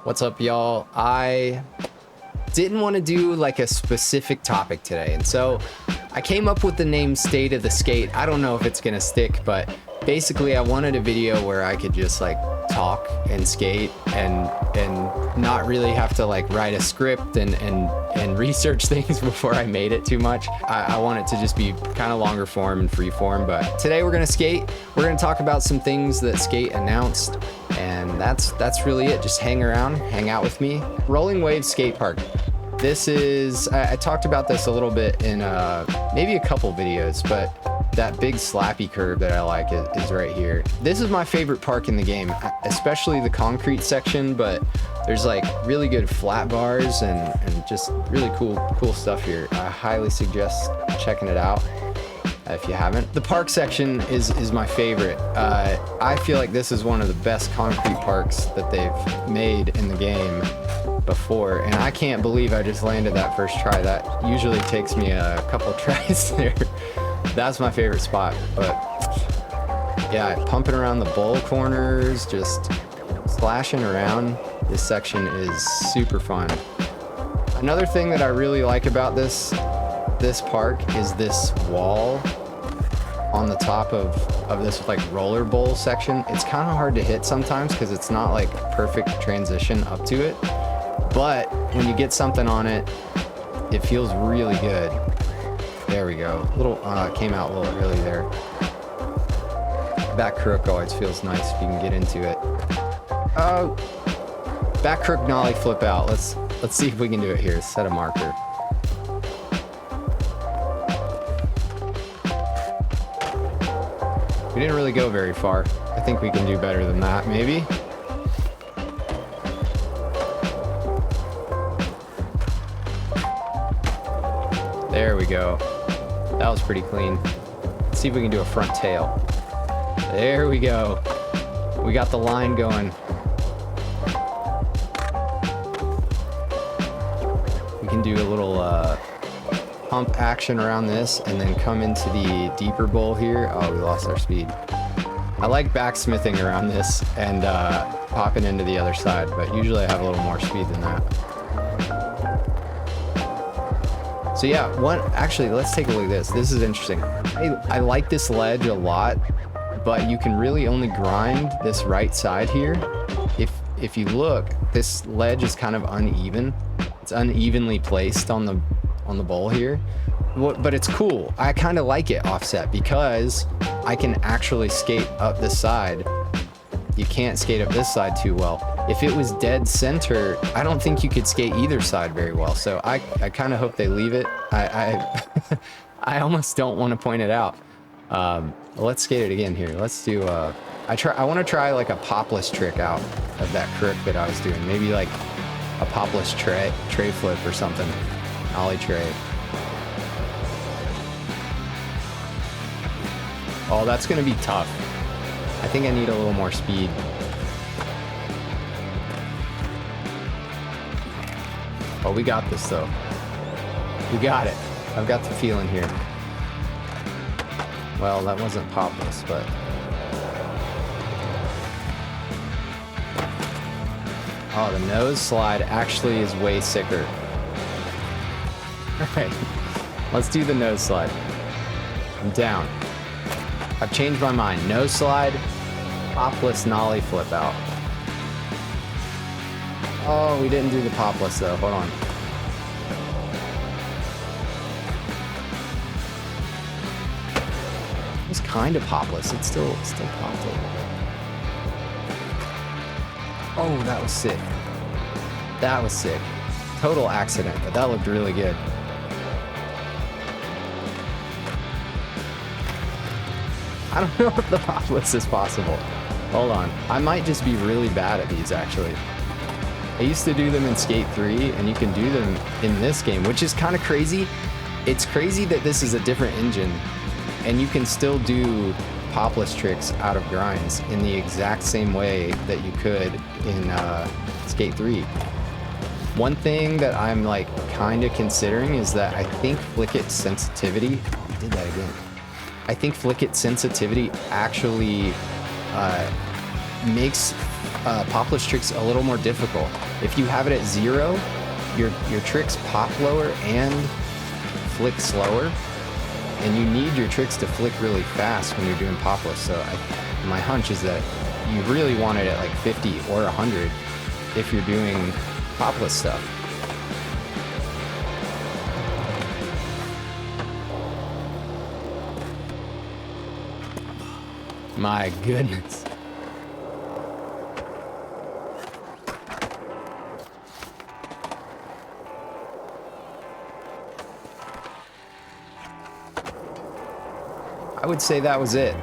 What's up, y'all? I didn't want to do like a specific topic today, and so I came up with the name State of the Skate. I don't know if it's gonna stick, but basically I wanted a video where I could just like talk and skate and not really have to like write a script and research things before I made it too much. I want it to just be kind of longer form and free form. But today we're gonna skate. We're gonna talk about some things that Skate announced, and that's really it. Just hang around, hang out with me. Rolling Waves Skate Park. This is, I talked about this a little bit in maybe a couple videos, but that big slappy curve that I like is right here. This is my favorite park in the game, especially the concrete section, but there's like really good flat bars and just really cool stuff here. I highly suggest checking it out if you haven't. The park section is my favorite. I feel like this is one of the best concrete parks that they've made in the game before, and I can't believe I just landed that first try. That usually takes me a couple tries there. That's my favorite spot. But yeah, pumping around the bowl corners, just splashing around. This section is super fun. Another thing that I really like about this park is this wall on the top of this like roller bowl section. It's kind of hard to hit sometimes because it's not like perfect transition up to it, but when you get something on it, it feels really good. There we go. Came out a little early there. Back crook always feels nice if you can get into it. Back crook nollie flip out. Let's see if we can do it here. Set a marker. We didn't really go very far. I think we can do better than that, maybe. There we go. That was pretty clean. Let's see if we can do a front tail. There we go. We got the line going. We can do a little pump action around this and then come into the deeper bowl here. Oh, we lost our speed. I like backsmithing around this and popping into the other side, but usually I have a little more speed than that. So yeah, actually, let's take a look at this. This is interesting. I like this ledge a lot, but you can really only grind this right side here. If you look, this ledge is kind of uneven. It's unevenly placed on the bowl here, but it's cool. I kind of like it offset because I can actually skate up this side. You can't skate up this side too well. If it was dead center, I don't think you could skate either side very well. So I kind of hope they leave it. I almost don't want to point it out. Let's skate it again here. Let's do I want to try like a popless trick out of that crook that I was doing. Maybe like a popless tray flip or something. Ollie tray. Oh, that's gonna be tough. I think I need a little more speed. Oh, we got this though. We got it. I've got the feeling here. Well, that wasn't popless, but... Oh, the nose slide actually is way sicker. Alright, let's do the nose slide. I'm down. I've changed my mind. Nose slide, popless nollie flip out. Oh, we didn't do the popless though. Hold on. It was kind of popless. It still popped a little bit. Oh, that was sick. That was sick. Total accident, but that looked really good. I don't know if the popless is possible. Hold on. I might just be really bad at these actually. I used to do them in Skate 3, and you can do them in this game, which is kind of crazy. It's crazy that this is a different engine, and you can still do popless tricks out of grinds in the exact same way that you could in Skate 3. One thing that I'm like kind of considering is that I think flick it sensitivity, I did that again. I think flick it sensitivity actually makes Popless tricks a little more difficult. If you have it at 0, your tricks pop lower and flick slower, and you need your tricks to flick really fast when you're doing Popless. So my hunch is that you really want it at like 50 or 100 if you're doing Popless stuff. My goodness. I would say that was it.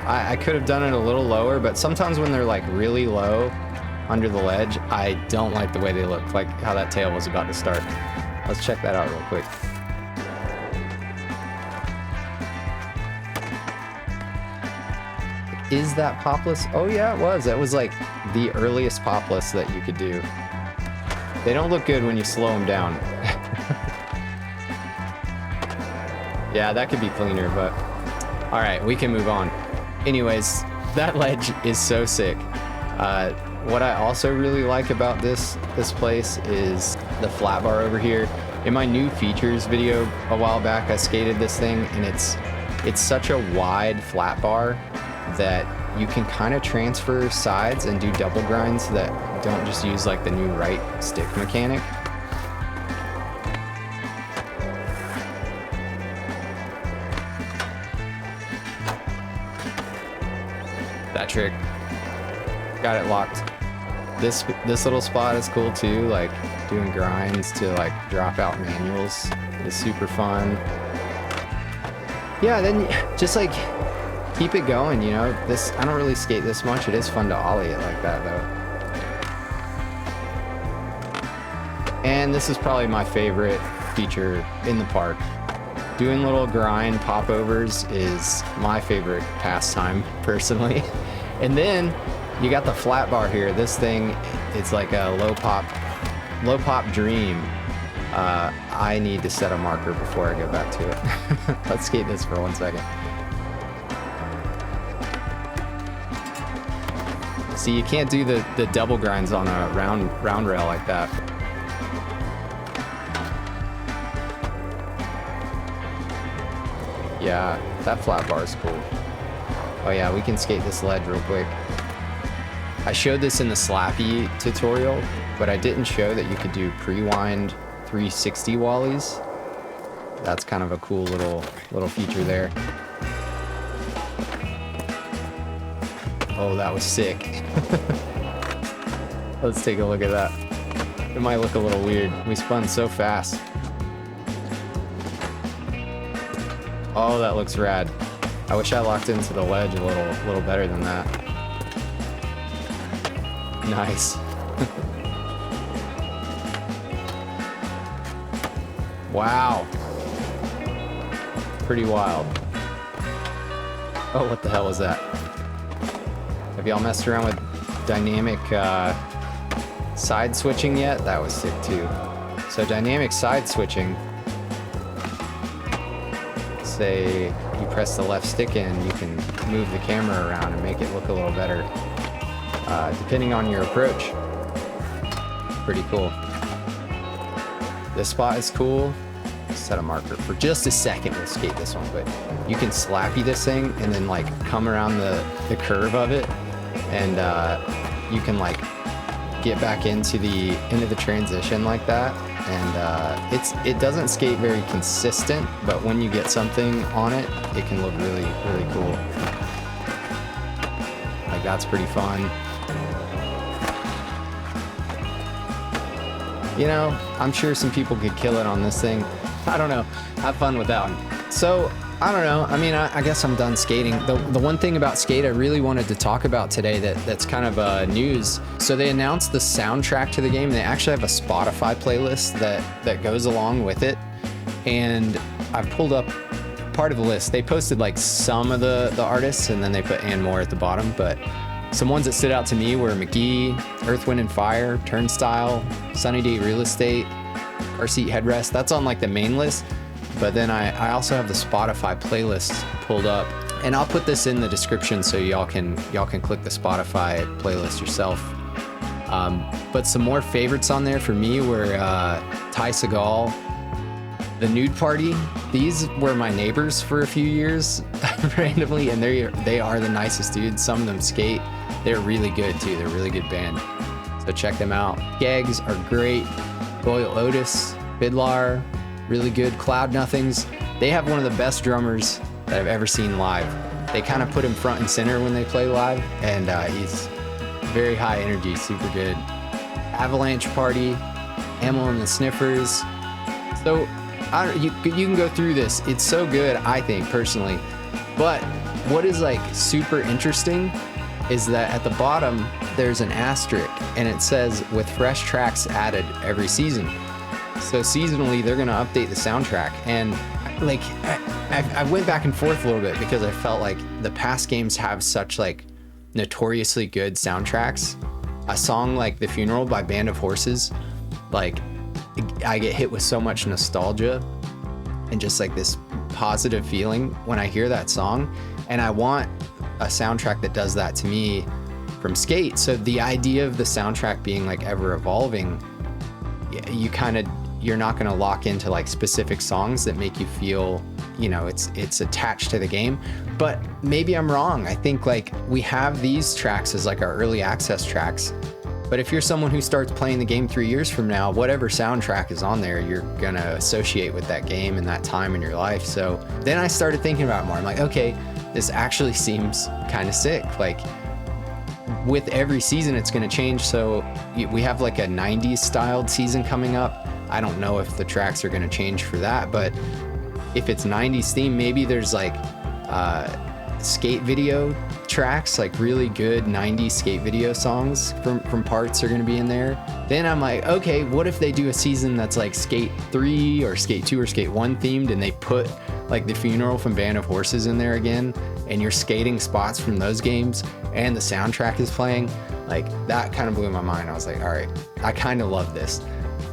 I could have done it a little lower, but sometimes when they're like really low under the ledge, I don't like the way they look, like how that tail was about to start. Let's check that out real quick. Is that Popless? Oh yeah, it was. That was like the earliest Popless that you could do. They don't look good when you slow them down. Yeah, that could be cleaner, but all right, we can move on. Anyways, that ledge is so sick. What I also really like about this place is the flat bar over here. In my new features video a while back, I skated this thing, and it's such a wide flat bar that you can kind of transfer sides and do double grinds that don't just use like the new right stick mechanic. That trick, got it locked. This little spot is cool too, like doing grinds to like drop out manuals is super fun. Yeah, then just like keep it going, you know. This, I don't really skate this much. It is fun to ollie it like that though. And this is probably my favorite feature in the park. Doing little grind popovers is my favorite pastime personally. And then you got the flat bar here. This thing, it's like a low pop dream. I need to set a marker before I go back to it. Let's skate this for 1 second. See, you can't do the double grinds on a round rail like that. Yeah, that flat bar is cool. Oh yeah, we can skate this ledge real quick. I showed this in the Slappy tutorial, but I didn't show that you could do pre-wind 360 wallies. That's kind of a cool little feature there. Oh, that was sick. Let's take a look at that. It might look a little weird. We spun so fast. Oh, that looks rad. I wish I locked into the ledge a little better than that. Nice. Wow. Pretty wild. Oh, what the hell was that? Have y'all messed around with dynamic side switching yet? That was sick too. So dynamic side switching, say you press the left stick in, you can move the camera around and make it look a little better, depending on your approach. Pretty cool. This spot is cool. Set a marker for just a second. We'll skate this one, but you can slappy this thing and then like come around the curve of it, and you can like get back into the transition like that. And it doesn't skate very consistent, but when you get something on it, it can look really, really cool. Like, that's pretty fun. You know, I'm sure some people could kill it on this thing. I don't know. Have fun with that one. So, I don't know. I mean, I guess I'm done skating. The one thing about Skate I really wanted to talk about today that's kind of news. So they announced the soundtrack to the game. They actually have a Spotify playlist that goes along with it. And I've pulled up part of the list. They posted like some of the artists, and then they put and more at the bottom. But some ones that stood out to me were McGee, Earth, Wind & Fire, Turnstile, Sunny Day Real Estate, Car Seat Headrest. That's on like the main list. But then I also have the Spotify playlist pulled up And I'll put this in the description so y'all can click the Spotify playlist yourself. But some more favorites on there for me were Ty Segall, The Nude Party. These were my neighbors for a few years randomly, and they are the nicest dudes. Some of them skate. They're really good too. They're a really good band. So check them out. Gags are great. Royal Otis, Bidlar, really good. Cloud Nothings. They have one of the best drummers that I've ever seen live. They kind of put him front and center when they play live, and he's very high energy, super good. Avalanche Party, Amel and the Sniffers. So you can go through this. It's so good, I think, personally. But what is like super interesting is that at the bottom, there's an asterisk, and it says with fresh tracks added every season. So seasonally, they're gonna update the soundtrack. And like, I went back and forth a little bit because I felt like the past games have such like notoriously good soundtracks. A song like The Funeral by Band of Horses, like I get hit with so much nostalgia and just like this positive feeling when I hear that song, and I want a soundtrack that does that to me from Skate. So the idea of the soundtrack being like ever evolving, you're not going to lock into like specific songs that make you feel, you know, it's attached to the game. But maybe I'm wrong. I think like we have these tracks as like our early access tracks, but if you're someone who starts playing the game 3 years from now, whatever soundtrack is on there, you're gonna associate with that game and that time in your life. So then I started thinking about it more. I'm like, okay, this actually seems kind of sick. Like with every season, it's gonna change. So we have like a 90s styled season coming up. I don't know if the tracks are gonna change for that, but if it's 90s theme, maybe there's like skate video tracks, like really good 90s skate video songs from parts are gonna be in there. Then I'm like, okay, what if they do a season that's like Skate 3 or Skate 2 or Skate 1 themed, and they put like The Funeral from Band of Horses in there again, and you're skating spots from those games and the soundtrack is playing. Like that kind of blew my mind. I was like, all right, I kind of love this.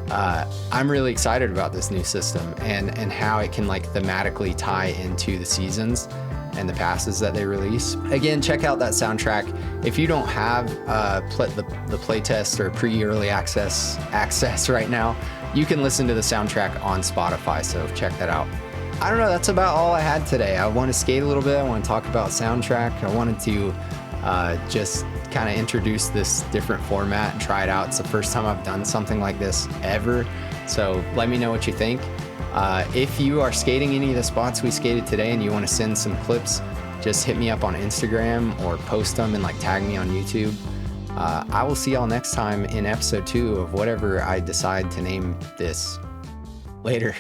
I'm really excited about this new system and how it can like thematically tie into the seasons and the passes that they release. Again, check out that soundtrack. If you don't have the playtest or pre-early access right now, you can listen to the soundtrack on Spotify, so check that out. I don't know, that's about all I had today. I want to skate a little bit. I want to talk about soundtrack. I wanted to just kind of introduce this different format and try it out. It's the first time I've done something like this ever. So let me know what you think. If you are skating any of the spots we skated today and you want to send some clips, just hit me up on Instagram or post them and like tag me on YouTube. I will see y'all next time in episode 2 of whatever I decide to name this. Later.